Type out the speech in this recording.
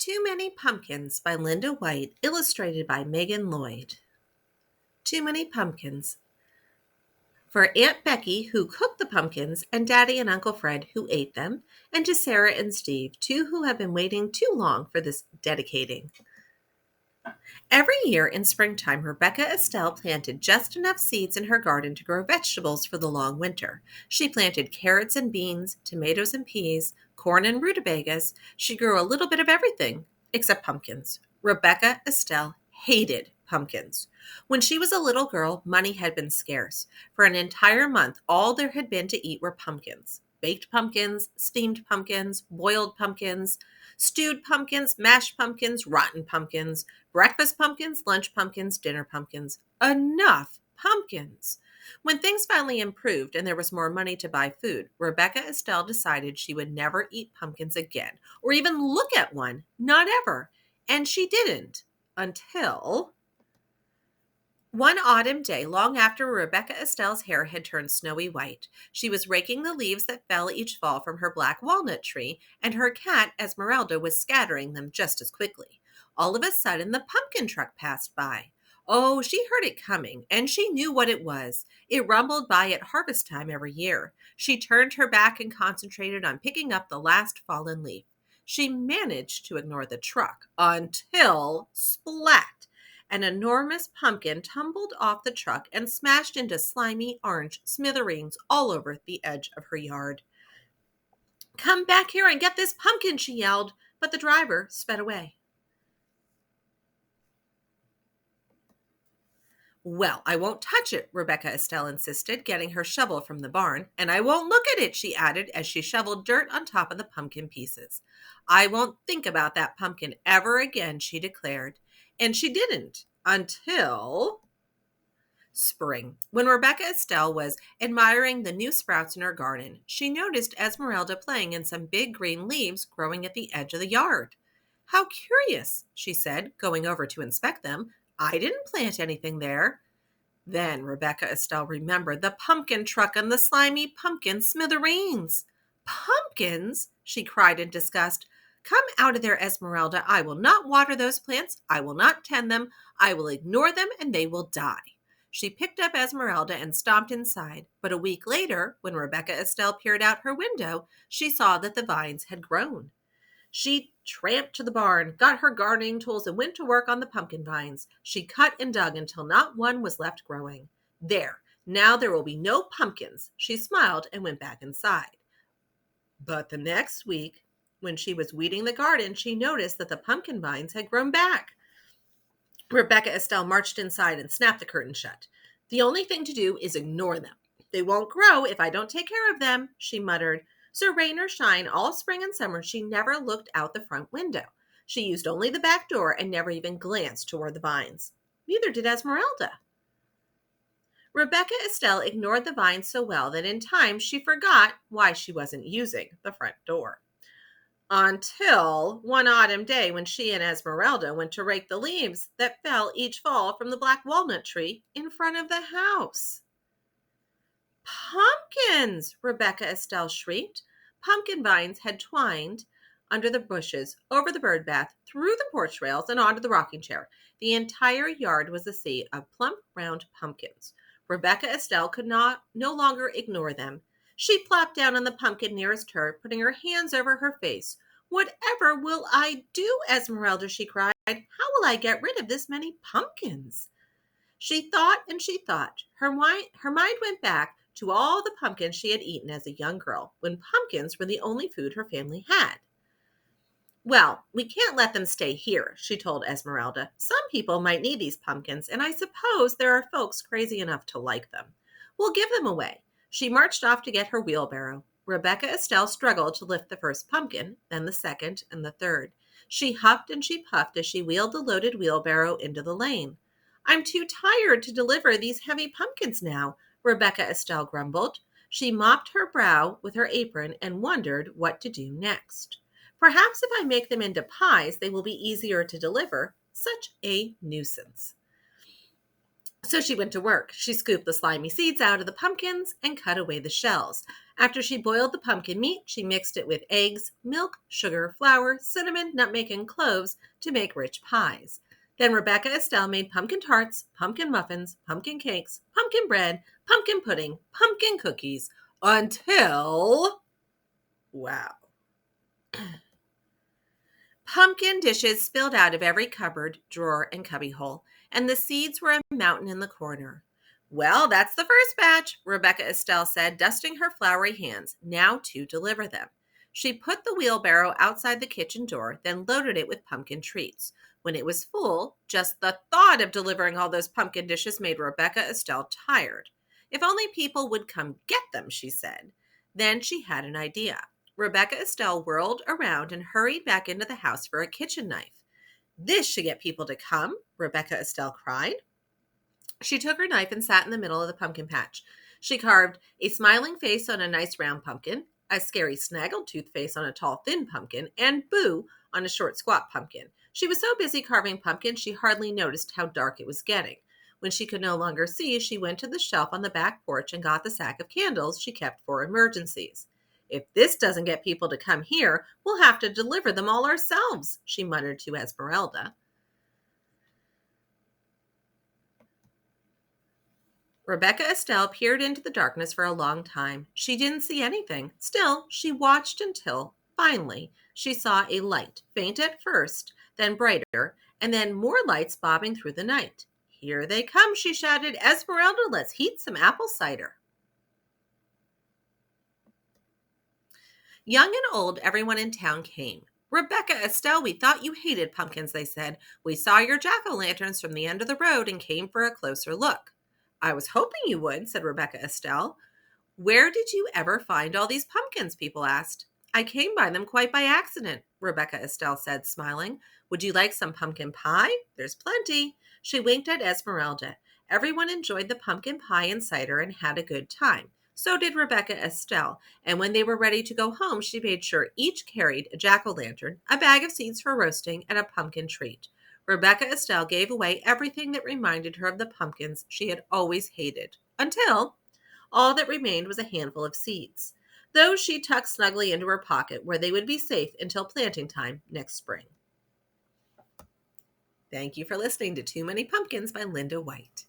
Too Many Pumpkins by Linda White, illustrated by Megan Lloyd. Too many pumpkins. For Aunt Becky, who cooked the pumpkins, and Daddy and Uncle Fred, who ate them, and to Sarah and Steve, two who have been waiting too long for this dedicating. Every year in springtime, Rebecca Estelle planted just enough seeds in her garden to grow vegetables for the long winter. She planted carrots and beans, tomatoes and peas, corn and rutabagas. She grew a little bit of everything, except pumpkins. Rebecca Estelle hated pumpkins. When she was a little girl, money had been scarce. For an entire month, all there had been to eat were pumpkins. Baked pumpkins, steamed pumpkins, boiled pumpkins, stewed pumpkins, mashed pumpkins, rotten pumpkins, breakfast pumpkins, lunch pumpkins, dinner pumpkins. Enough pumpkins. When things finally improved and there was more money to buy food, Rebecca Estelle decided she would never eat pumpkins again, or even look at one, not ever. And she didn't until one autumn day, long after Rebecca Estelle's hair had turned snowy white. She was raking the leaves that fell each fall from her black walnut tree, and her cat Esmeralda was scattering them just as quickly. All of a sudden, the pumpkin truck passed by. Oh, she heard it coming, and she knew what it was. It rumbled by at harvest time every year. She turned her back and concentrated on picking up the last fallen leaf. She managed to ignore the truck until, splat! An enormous pumpkin tumbled off the truck and smashed into slimy orange smithereens all over the edge of her yard. "Come back here and get this pumpkin," she yelled, but the driver sped away. "Well, I won't touch it," Rebecca Estelle insisted, getting her shovel from the barn. "And I won't look at it," she added as she shoveled dirt on top of the pumpkin pieces. "I won't think about that pumpkin ever again," she declared. And she didn't until spring. When Rebecca Estelle was admiring the new sprouts in her garden, she noticed Esmeralda playing in some big green leaves growing at the edge of the yard. "How curious," she said, going over to inspect them. "I didn't plant anything there." Then Rebecca Estelle remembered the pumpkin truck and the slimy pumpkin smithereens. "Pumpkins!" she cried in disgust. "Come out of there, Esmeralda. I will not water those plants. I will not tend them. I will ignore them and they will die." She picked up Esmeralda and stomped inside. But a week later, when Rebecca Estelle peered out her window, she saw that the vines had grown. She tramped to the barn, got her gardening tools, and went to work on the pumpkin vines. She cut and dug until not one was left growing. "There, now there will be no pumpkins." She smiled and went back inside. But the next week, when she was weeding the garden, she noticed that the pumpkin vines had grown back. Rebecca Estelle marched inside and snapped the curtain shut. "The only thing to do is ignore them. They won't grow if I don't take care of them," she muttered. So rain or shine, all spring and summer, she never looked out the front window. She used only the back door and never even glanced toward the vines. Neither did Esmeralda. Rebecca Estelle ignored the vines so well that in time she forgot why she wasn't using the front door. Until one autumn day when she and Esmeralda went to rake the leaves that fell each fall from the black walnut tree in front of the house. "Pumpkins!" Rebecca Estelle shrieked. Pumpkin vines had twined under the bushes, over the bird bath, through the porch rails, and onto the rocking chair. The entire yard was a sea of plump, round pumpkins. Rebecca Estelle could no longer ignore them. She plopped down on the pumpkin nearest her, putting her hands over her face. "Whatever will I do, Esmeralda?" she cried. "How will I get rid of this many pumpkins?" She thought and she thought. Her mind went back to all the pumpkins she had eaten as a young girl, when pumpkins were the only food her family had. "Well, we can't let them stay here," she told Esmeralda. "Some people might need these pumpkins, and I suppose there are folks crazy enough to like them. We'll give them away." She marched off to get her wheelbarrow. Rebecca Estelle struggled to lift the first pumpkin, then the second and the third. She huffed and she puffed as she wheeled the loaded wheelbarrow into the lane. "I'm too tired to deliver these heavy pumpkins now," Rebecca Estelle grumbled. She mopped her brow with her apron and wondered what to do next. "Perhaps if I make them into pies, they will be easier to deliver. Such a nuisance." So she went to work. She scooped the slimy seeds out of the pumpkins and cut away the shells. After she boiled the pumpkin meat, she mixed it with eggs, milk, sugar, flour, cinnamon, nutmeg, and cloves to make rich pies. Then Rebecca Estelle made pumpkin tarts, pumpkin muffins, pumpkin cakes, pumpkin bread, pumpkin pudding, pumpkin cookies, until, wow, pumpkin dishes spilled out of every cupboard, drawer, and cubbyhole, and the seeds were a mountain in the corner. Well, that's the first batch, Rebecca Estelle said, dusting her floury hands. Now to deliver them. She put the wheelbarrow outside the kitchen door, then loaded it with pumpkin treats. When it was full, just the thought of delivering all those pumpkin dishes made Rebecca Estelle tired. If only people would come get them, she said. Then she had an idea. Rebecca Estelle whirled around and hurried back into the house for a kitchen knife. This should get people to come, Rebecca Estelle cried. She took her knife and sat in the middle of the pumpkin patch. She carved a smiling face on a nice round pumpkin, a scary snaggletooth face on a tall thin pumpkin, and Boo on a short squat pumpkin. She was so busy carving pumpkins she hardly noticed how dark it was getting. When she could no longer see, she went to the shelf on the back porch and got the sack of candles she kept for emergencies. If this doesn't get people to come here, we'll have to deliver them all ourselves, she muttered to Esmeralda. Rebecca Estelle peered into the darkness for a long time. She didn't see anything. Still, she watched until, finally, she saw a light, faint at first, then brighter, and then more lights bobbing through the night. Here they come, she shouted. Esmeralda, let's heat some apple cider. Young and old, everyone in town came. Rebecca Estelle, we thought you hated pumpkins, they said. We saw your jack-o'-lanterns from the end of the road and came for a closer look. I was hoping you would, said Rebecca Estelle. Where did you ever find all these pumpkins? People asked. I came by them quite by accident, Rebecca Estelle said, smiling. Would you like some pumpkin pie? There's plenty. She winked at Esmeralda. Everyone enjoyed the pumpkin pie and cider and had a good time. So did Rebecca Estelle, and when they were ready to go home, she made sure each carried a jack-o'-lantern, a bag of seeds for roasting, and a pumpkin treat. Rebecca Estelle gave away everything that reminded her of the pumpkins she had always hated, until all that remained was a handful of seeds. Those she tucked snugly into her pocket, where they would be safe until planting time next spring. Thank you for listening to Too Many Pumpkins by Linda White.